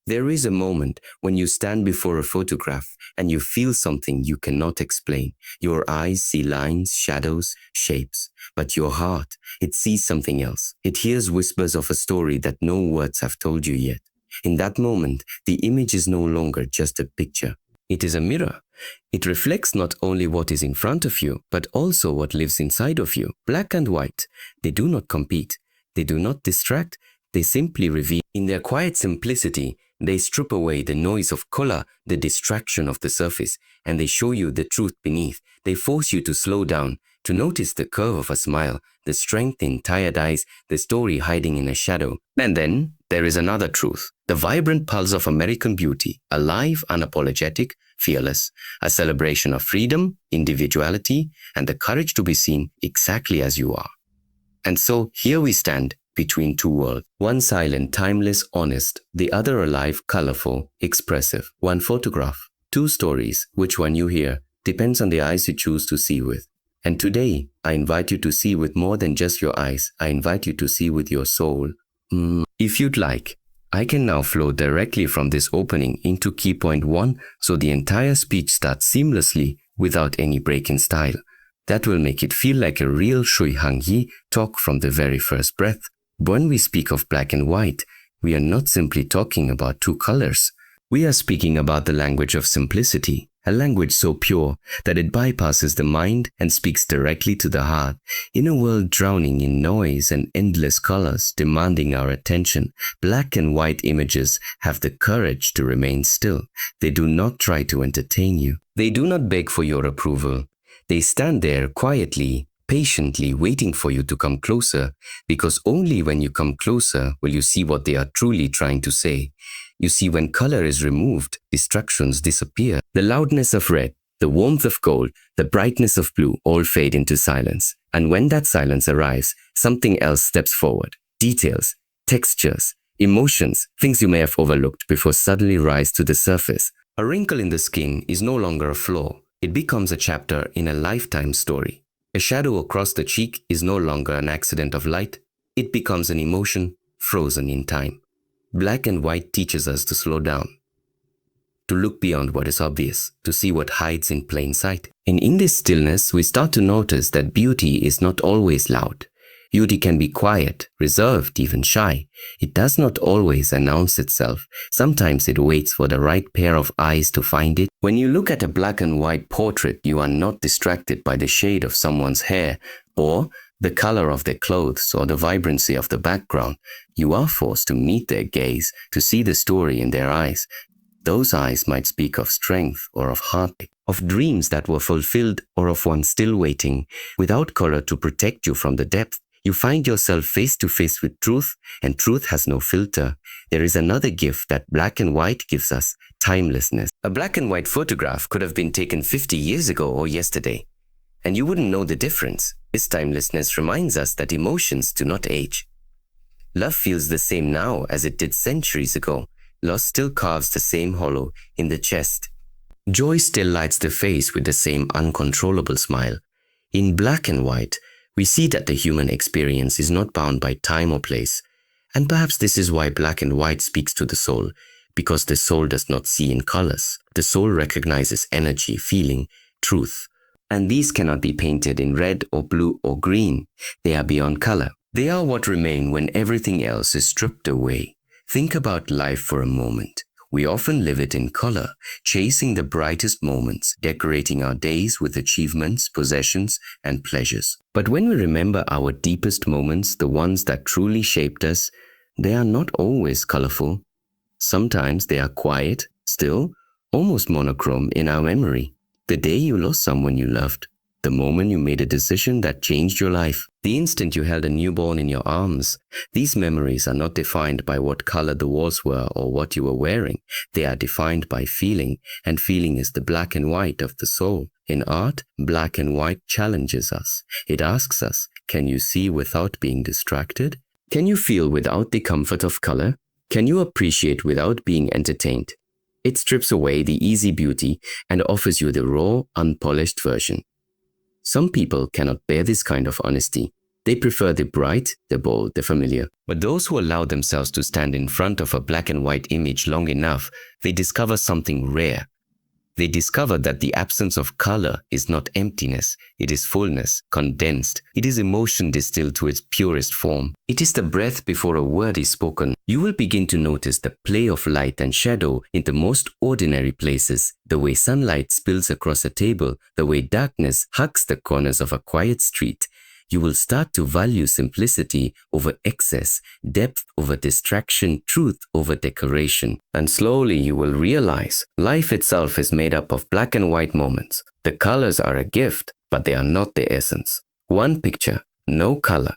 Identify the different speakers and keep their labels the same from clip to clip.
Speaker 1: There is a moment when you stand before a photograph and you feel something you cannot explain. Your eyes see lines, shadows, shapes, but your heart, it sees something else. It hears whispers of a story that no words have told you yet. In that moment, the image is no longer just a picture. It is a mirror. It reflects not only what is in front of you, but also what lives inside of you. Black and white, they do not compete. They do not distract. They simply reveal. In their quiet simplicity, they strip away the noise of color, the distraction of the surface, and they show you the truth beneath. They force you to slow down, to notice the curve of a smile, the strength in tired eyes, the story hiding in a shadow. And then there is another truth, the vibrant pulse of American beauty, alive, unapologetic, fearless, a celebration of freedom, individuality, and the courage to be seen exactly as you are. And so here we stand, between two worlds. One silent, timeless, honest, the other alive, colorful, expressive. One photograph, two stories. Which one you hear depends on the eyes you choose to see with. And today, I invite you to see with more than just your eyes. I invite you to see with your soul. If you'd like, I can now flow directly from this opening into key point 1 so the entire speech starts seamlessly without any break in style. That will make it feel like a real Shui Hangyi talk from the very first breath. When we speak of black and white, we are not simply talking about two colors. We are speaking about the language of simplicity, a language so pure that it bypasses the mind and speaks directly to the heart. In a world drowning in noise and endless colors demanding our attention, black and white images have the courage to remain still. They do not try to entertain you. They do not beg for your approval. They stand there quietly, patiently waiting for you to come closer, because only when you come closer will you see what they are truly trying to say. You see, when color is removed, distractions disappear. The loudness of red, the warmth of gold, the brightness of blue all fade into silence. And when that silence arrives, something else steps forward. Details, textures, emotions, things you may have overlooked before suddenly rise to the surface. A wrinkle in the skin is no longer a flaw. It becomes a chapter in a lifetime story. A shadow across the cheek is no longer an accident of light. It becomes an emotion frozen in time. Black and white teaches us to slow down, to look beyond what is obvious, to see what hides in plain sight. And in this stillness, we start to notice that beauty is not always loud. Beauty can be quiet, reserved, even shy. It does not always announce itself. Sometimes it waits for the right pair of eyes to find it. When you look at a black and white portrait, you are not distracted by the shade of someone's hair or the color of their clothes or the vibrancy of the background. You are forced to meet their gaze, to see the story in their eyes. Those eyes might speak of strength or of heartache, of dreams that were fulfilled or of one still waiting. Without color to protect you from the depth, you find yourself face to face with truth, and truth has no filter. There is another gift that black and white gives us, timelessness. A black and white photograph could have been taken 50 years ago or yesterday, and you wouldn't know the difference. This timelessness reminds us that emotions do not age. Love feels the same now as it did centuries ago. Loss still carves the same hollow in the chest. Joy still lights the face with the same uncontrollable smile. In black and white, we see that the human experience is not bound by time or place. And perhaps this is why black and white speaks to the soul, because the soul does not see in colors. The soul recognizes energy, feeling, truth. And these cannot be painted in red or blue or green. They are beyond color. They are what remain when everything else is stripped away. Think about life for a moment. We often live it in color, chasing the brightest moments, decorating our days with achievements, possessions, and pleasures. But when we remember our deepest moments, the ones that truly shaped us, they are not always colorful. Sometimes they are quiet, still, almost monochrome in our memory. The day you lost someone you loved, the moment you made a decision that changed your life, the instant you held a newborn in your arms. These memories are not defined by what color the walls were or what you were wearing. They are defined by feeling, and feeling is the black and white of the soul. In art, black and white challenges us. It asks us, can you see without being distracted? Can you feel without the comfort of color? Can you appreciate without being entertained? It strips away the easy beauty and offers you the raw, unpolished version. Some people cannot bear this kind of honesty. They prefer the bright, the bold, the familiar. But those who allow themselves to stand in front of a black and white image long enough, they discover something rare. They discover that the absence of color is not emptiness, it is fullness, condensed. It is emotion distilled to its purest form. It is the breath before a word is spoken. You will begin to notice the play of light and shadow in the most ordinary places, the way sunlight spills across a table, the way darkness hugs the corners of a quiet street. You will start to value simplicity over excess, depth over distraction, truth over decoration. And slowly you will realize life itself is made up of black and white moments. The colors are a gift, but they are not the essence. One picture, no color.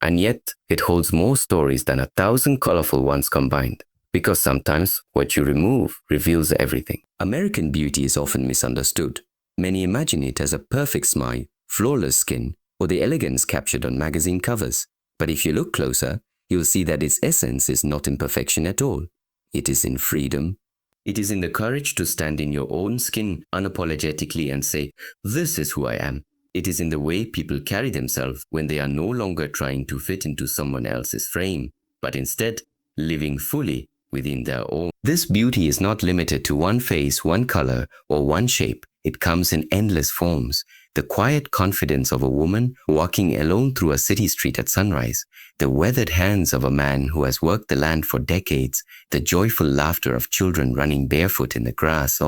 Speaker 1: And yet it holds more stories than 1,000 colorful ones combined. Because sometimes what you remove reveals everything. American beauty is often misunderstood. Many imagine it as a perfect smile, flawless skin, or the elegance captured on magazine covers. But if you look closer, you'll see that its essence is not in perfection at all. It is in freedom. It is in the courage to stand in your own skin unapologetically and say, "This is who I am." It is in the way people carry themselves when they are no longer trying to fit into someone else's frame, but instead living fully within their own. This beauty is not limited to one face, one color, or one shape. It comes in endless forms. The quiet confidence of a woman walking alone through a city street at sunrise, the weathered hands of a man who has worked the land for decades, the joyful laughter of children running barefoot in the grass,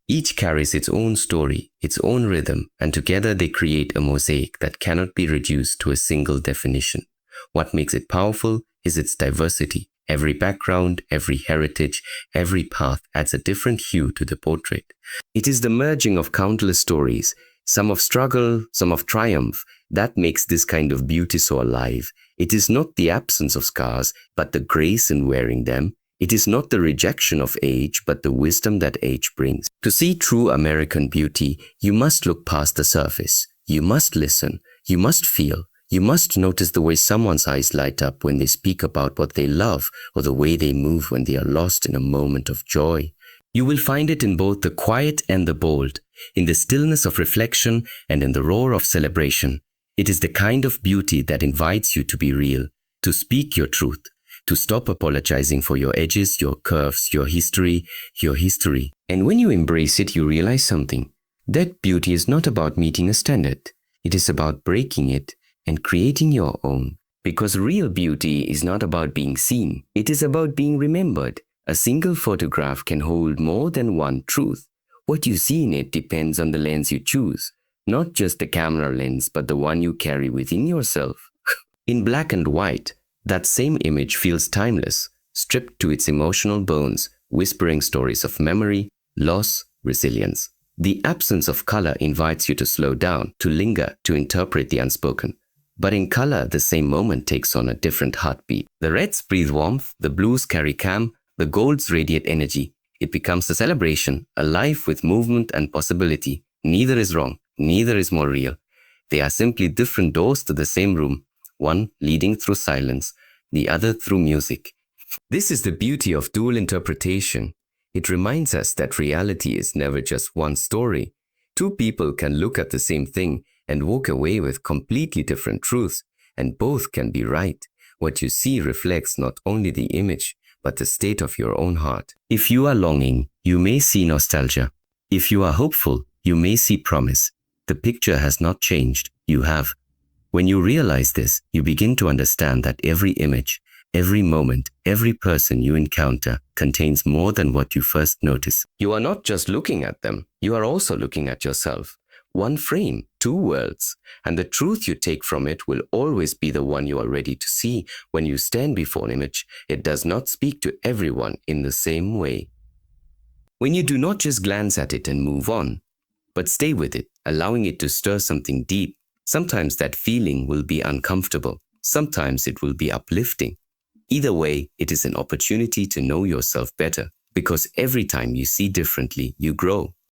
Speaker 1: each carries its own story, its own rhythm, and together they create a mosaic that cannot be reduced to a single definition. What makes it powerful is its diversity. Every background, every heritage, every path adds a different hue to the portrait. It is the merging of countless stories, some of struggle, some of triumph, that makes this kind of beauty so alive. It is not the absence of scars, but the grace in wearing them. It is not the rejection of age, but the wisdom that age brings. To see true American beauty, you must look past the surface. You must listen. You must feel. You must notice the way someone's eyes light up when they speak about what they love, or the way they move when they are lost in a moment of joy. You will find it in both the quiet and the bold, in the stillness of reflection and in the roar of celebration. It is the kind of beauty that invites you to be real, to speak your truth, to stop apologizing for your edges, your curves, your history. And when you embrace it, you realize something. That beauty is not about meeting a standard. It is about breaking it and creating your own. Because real beauty is not about being seen. It is about being remembered. A single photograph can hold more than one truth. What you see in it depends on the lens you choose. Not just the camera lens, but the one you carry within yourself. In black and white, that same image feels timeless, stripped to its emotional bones, whispering stories of memory, loss, resilience. The absence of color invites you to slow down, to linger, to interpret the unspoken. But in color, the same moment takes on a different heartbeat. The reds breathe warmth, the blues carry calm, the golds radiate energy. It becomes a celebration, a life with movement and possibility. Neither is wrong, neither is more real. They are simply different doors to the same room, one leading through silence, the other through music. This is the beauty of dual interpretation. It reminds us that reality is never just one story. Two people can look at the same thing and walk away with completely different truths, and both can be right. What you see reflects not only the image, but the state of your own heart. If you are longing, you may see nostalgia. If you are hopeful, you may see promise. The picture has not changed, you have. When you realize this, you begin to understand that every image, every moment, every person you encounter contains more than what you first notice. You are not just looking at them, you are also looking at yourself. One frame, two worlds, and the truth you take from it will always be the one you are ready to see. When you stand before an image, it does not speak to everyone in the same way. When you do not just glance at it and move on, but stay with it, allowing it to stir something deep, sometimes that feeling will be uncomfortable, sometimes it will be uplifting. Either way, it is an opportunity to know yourself better, because every time you see differently, you grow.